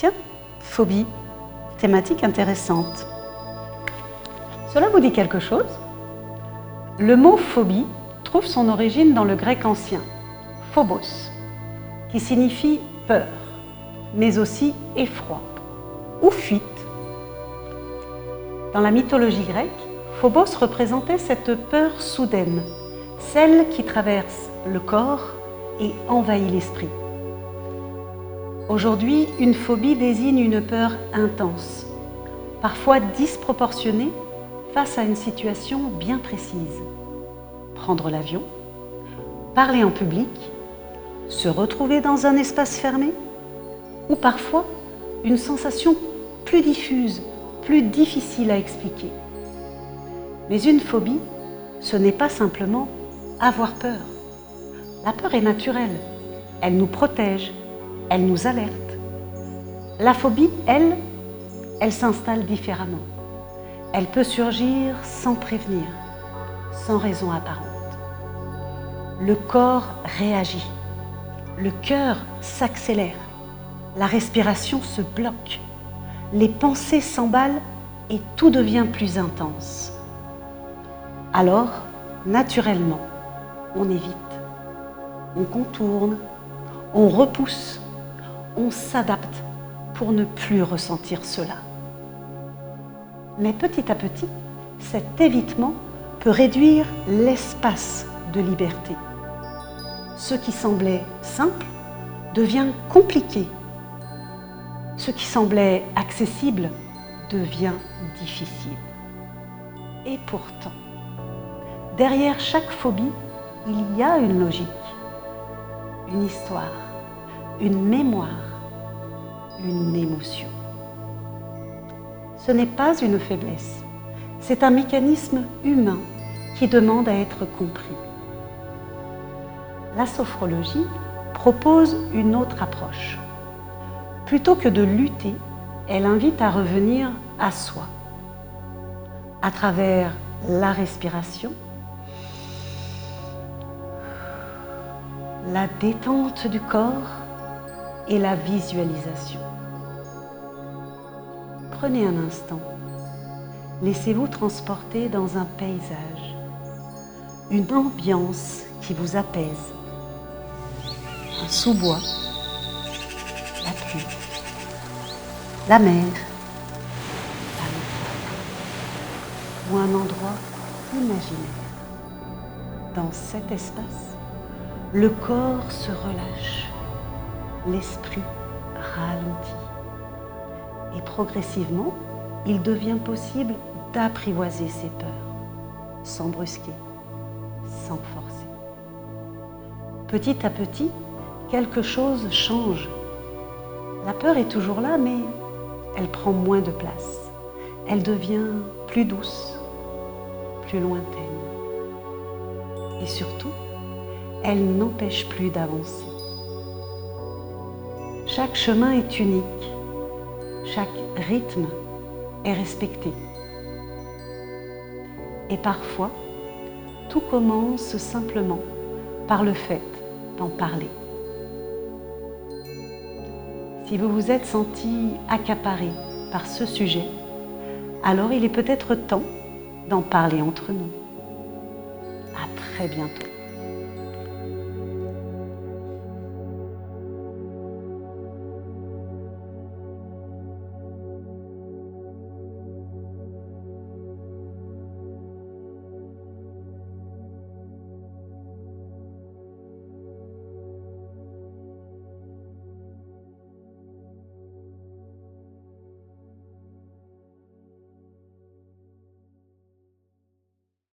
Tiens, phobie, thématique intéressante. Cela vous dit quelque chose? Le mot phobie trouve son origine dans le grec ancien, phobos, qui signifie peur, mais aussi effroi ou fuite. Dans la mythologie grecque, Phobos représentait cette peur soudaine, celle qui traverse le corps et envahit l'esprit. Aujourd'hui, une phobie désigne une peur intense, parfois disproportionnée face à une situation bien précise. Prendre l'avion, parler en public, se retrouver dans un espace fermé, ou parfois une sensation plus diffuse, plus difficile à expliquer. Mais une phobie, ce n'est pas simplement avoir peur. La peur est naturelle, elle nous protège, elle nous alerte. La phobie, elle s'installe différemment. Elle peut surgir sans prévenir, sans raison apparente. Le corps réagit, le cœur s'accélère, la respiration se bloque, les pensées s'emballent et tout devient plus intense. Alors, naturellement, on évite, on contourne, on repousse, on s'adapte pour ne plus ressentir cela. Mais petit à petit, cet évitement peut réduire l'espace de liberté. Ce qui semblait simple devient compliqué. Ce qui semblait accessible devient difficile. Et pourtant, derrière chaque phobie, il y a une logique, une histoire, une mémoire, une émotion. Ce n'est pas une faiblesse, c'est un mécanisme humain qui demande à être compris. La sophrologie propose une autre approche. Plutôt que de lutter, elle invite à revenir à soi, à travers la respiration, la détente du corps et la visualisation. Prenez un instant, laissez-vous transporter dans un paysage, une ambiance qui vous apaise, un sous-bois, la pluie, la mer, la montagne, ou un endroit imaginaire. Dans cet espace, le corps se relâche, l'esprit ralentit. Et progressivement, il devient possible d'apprivoiser ses peurs, sans brusquer, sans forcer. Petit à petit, quelque chose change. La peur est toujours là, mais elle prend moins de place. Elle devient plus douce, plus lointaine. Et surtout, elle n'empêche plus d'avancer. Chaque chemin est unique, chaque rythme est respecté. Et parfois, tout commence simplement par le fait d'en parler. Si vous vous êtes senti accaparé par ce sujet, alors il est peut-être temps d'en parler entre nous. À très bientôt.